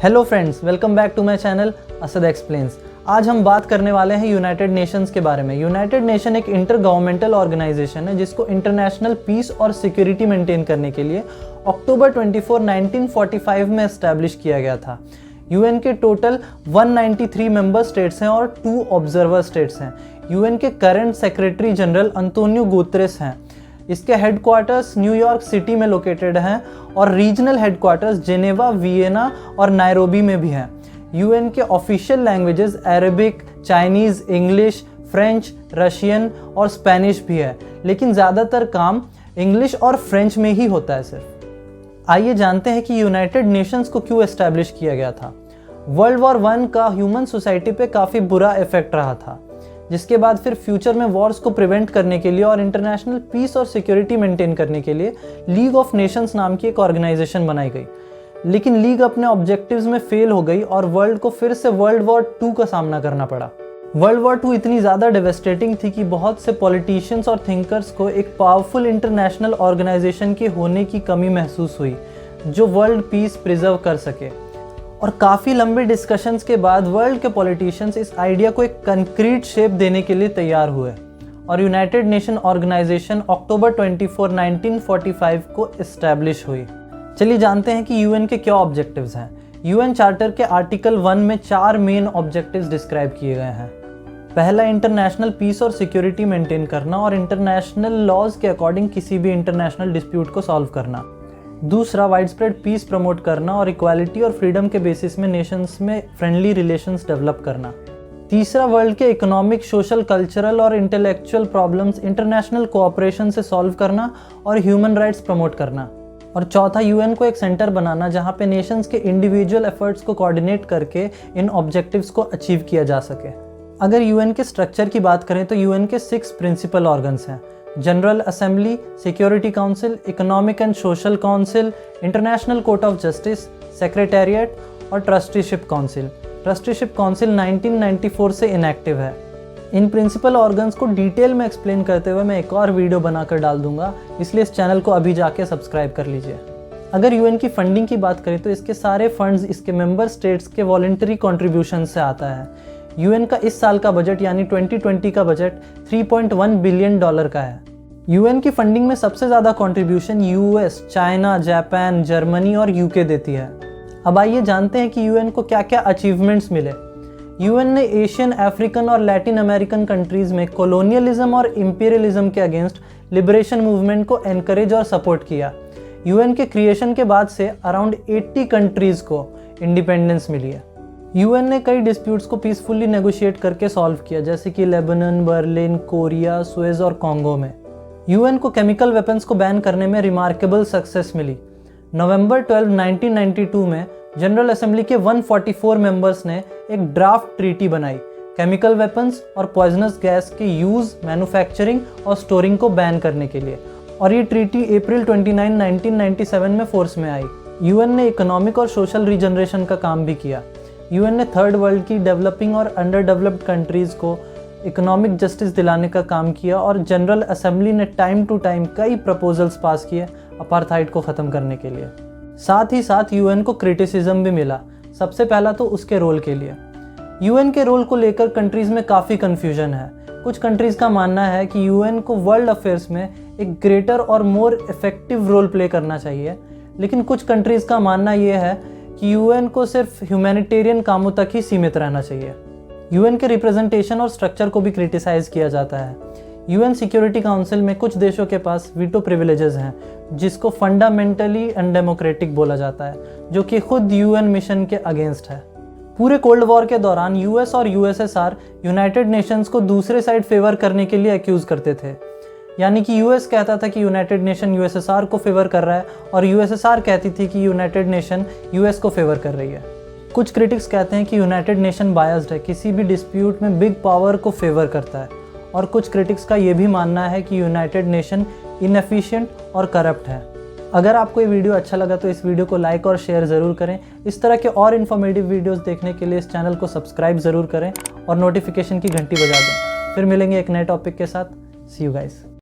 Hello friends, welcome back to my channel Asad explains. आज हम बात करने वाले हैं यूनाइटेड नेशंस के बारे में। यूनाइटेड नेशन एक इंटर गवर्नमेंटल ऑर्गेनाइजेशन है जिसको इंटरनेशनल पीस और सिक्योरिटी मेंटेन करने के लिए अक्टूबर 24, 1945 में एस्टैब्लिश किया गया था। यूएन के टोटल 193 मेंबर स्टेट्स हैं और 2 ऑब्जर्वर स्टेट्स हैं। यूएन के current secretary general Antonio Guterres हैं। इसके हेडक्वार्टर्स न्यूयॉर्क सिटी में लोकेटेड हैं और रीजनल हेडक्वार्टर्स जेनेवा, वियना और नायरोबी में भी हैं। यूएन के official languages Arabic, Chinese, English, French, Russian और स्पेनिश भी है, लेकिन ज़्यादातर काम इंग्लिश और फ्रेंच में ही होता है सिर्फ। आइए जानते हैं कि यूनाइटेड नेशंस को क्यों एस्टैब्लिश किया गया था। वर्ल्ड वॉर 1 का ह्यूमन सोसाइटी पे काफ़ी बुरा इफेक्ट रहा था, जिसके बाद फिर फ्यूचर में वॉर्स को प्रिवेंट करने के लिए और इंटरनेशनल पीस और सिक्योरिटी मेंटेन करने के लिए लीग ऑफ नेशंस नाम की एक ऑर्गेनाइजेशन बनाई गई। लेकिन लीग अपने ऑब्जेक्टिव्स में फेल हो गई और वर्ल्ड को फिर से वर्ल्ड वॉर 2 का सामना करना पड़ा। वर्ल्ड वॉर 2 इतनी ज़्यादा डेवेस्टेटिंग थी कि बहुत से पॉलिटिशियंस और थिंकर्स को एक पावरफुल इंटरनेशनल ऑर्गेनाइजेशन के होने की कमी महसूस हुई जो वर्ल्ड पीस प्रिजर्व कर सके। और काफ़ी लंबे डिस्कशंस के बाद वर्ल्ड के पॉलिटिशियंस इस आइडिया को एक कंक्रीट शेप देने के लिए तैयार हुए और यूनाइटेड नेशन ऑर्गेनाइजेशन अक्टूबर 24, 1945 को इस्टेब्लिश हुई। चलिए जानते हैं कि यूएन के क्या ऑब्जेक्टिव्स हैं। यूएन चार्टर के आर्टिकल 1 में 4 मेन ऑब्जेक्टिव्स डिस्क्राइब किए गए हैं। पहला, इंटरनेशनल पीस और सिक्योरिटी मेंटेन करना और इंटरनेशनल लॉज के अकॉर्डिंग किसी भी इंटरनेशनल डिस्प्यूट को सॉल्व करना। दूसरा, वाइड स्प्रेड पीस प्रमोट करना और इक्वालिटी और फ्रीडम के बेसिस में नेशंस में फ्रेंडली रिलेशंस डेवलप करना। तीसरा, वर्ल्ड के इकोनॉमिक, सोशल, कल्चरल और इंटेलेक्चुअल प्रॉब्लम्स इंटरनेशनल कोऑपरेशन से सॉल्व करना और ह्यूमन राइट्स प्रमोट करना। और चौथा, यूएन को एक सेंटर बनाना जहां पे नेशंस के इंडिविजुअल एफर्ट्स को कोऑर्डिनेट करके इन ऑब्जेक्टिव्स को अचीव किया जा सके। अगर यूएन के स्ट्रक्चर की बात करें तो यूएन के 6 प्रिंसिपल ऑर्गन्स हैं: general assembly, security council, economic and social council, international court of justice, secretariat और ट्रस्टीशिप काउंसिल। ट्रस्टीशिप काउंसिल 1994 से इनएक्टिव है। इन प्रिंसिपल ऑर्गन्स को डिटेल में एक्सप्लेन करते हुए मैं एक और वीडियो बनाकर डाल दूंगा, इसलिए इस चैनल को अभी जाके सब्सक्राइब कर लीजिए। अगर यूएन की फंडिंग की बात करें तो इसके सारे फंड्स इसके मेंबर स्टेट्स के वॉलंटरी कॉन्ट्रीब्यूशन से आता है। यूएन का इस साल का बजट यानी 2020 का बजट $3.1 बिलियन का है। यूएन की फंडिंग में सबसे ज़्यादा contribution US, China, Japan, Germany और यूके देती है। अब आइए जानते हैं कि यूएन को क्या क्या अचीवमेंट्स मिले। यूएन ने एशियन, अफ्रीकन और लैटिन अमेरिकन कंट्रीज़ में कॉलोनियलिज्म और इंपीरियलिज्म के अगेंस्ट लिबरेशन मूवमेंट को एनकरेज और सपोर्ट किया। यूएन के क्रिएशन के बाद से अराउंड 80 कंट्रीज़ को इंडिपेंडेंस मिली है। यूएन ने कई डिस्प्यूट्स को पीसफुली नेगोशिएट करके सॉल्व किया, जैसे कि लेबनान, बर्लिन, कोरिया, सुएज और कॉन्गो में। यूएन को केमिकल वेपन्स को बैन करने में रिमार्केबल सक्सेस मिली। नवंबर 12, 1992 में जनरल असेंबली के 144 मेंबर्स ने एक ड्राफ्ट ट्रीटी बनाई केमिकल वेपन्स और पॉइजनस गैस के यूज़, मैन्युफैक्चरिंग और स्टोरिंग को बैन करने के लिए, और ये ट्रीटी अप्रैल 29, 1997 में फोर्स में आई। यूएन ने इकोनॉमिक और सोशल रीजनरेशन का काम भी किया। यूएन ने थर्ड वर्ल्ड की डेवलपिंग और अंडर डेवलप्ड कंट्रीज़ को इकोनॉमिक जस्टिस दिलाने का काम किया और जनरल असेंबली ने टाइम टू टाइम कई प्रपोजल्स पास किए अपार्थाइड को ख़त्म करने के लिए। साथ ही साथ यूएन को क्रिटिसिज्म भी मिला, सबसे पहला तो उसके रोल के लिए। यूएन के रोल को लेकर कंट्रीज़ में काफ़ी कन्फ्यूजन है। कुछ कंट्रीज़ का मानना है कि यूएन को वर्ल्ड अफेयर्स में एक ग्रेटर और मोर इफेक्टिव रोल प्ले करना चाहिए, लेकिन कुछ कंट्रीज़ का मानना यह है कि यूएन को सिर्फ ह्यूमैनिटेरियन कामों तक ही सीमित रहना चाहिए। यूएन के रिप्रेजेंटेशन और स्ट्रक्चर को भी क्रिटिसाइज किया जाता है। यूएन सिक्योरिटी काउंसिल में कुछ देशों के पास वीटो प्रिविलेजेस हैं, जिसको फंडामेंटली अनडेमोक्रेटिक बोला जाता है, जो कि खुद यूएन मिशन के अगेंस्ट है। पूरे कोल्ड वॉर के दौरान यूएस और यूएसएसआर यूनाइटेड नेशंस को दूसरे साइड फेवर करने के लिए एक्यूज करते थे। यानी कि यूएस कहता था कि यूनाइटेड नेशन यूएसएसआर को फेवर कर रहा है और यूएसएसआर कहती थी कि यूनाइटेड नेशन यूएस को फेवर कर रही है। कुछ क्रिटिक्स कहते हैं कि यूनाइटेड नेशन बायस्ड है, किसी भी डिस्प्यूट में बिग पावर को फेवर करता है, और कुछ क्रिटिक्स का ये भी मानना है कि यूनाइटेड नेशन इनएफिशिएंट और करप्ट है। अगर आपको ये वीडियो अच्छा लगा तो इस वीडियो को लाइक और शेयर ज़रूर करें। इस तरह के और इन्फॉर्मेटिव वीडियोस देखने के लिए इस चैनल को सब्सक्राइब ज़रूर करें और नोटिफिकेशन की घंटी बजा दें। फिर मिलेंगे एक नए टॉपिक के साथ। सी यू गाइस।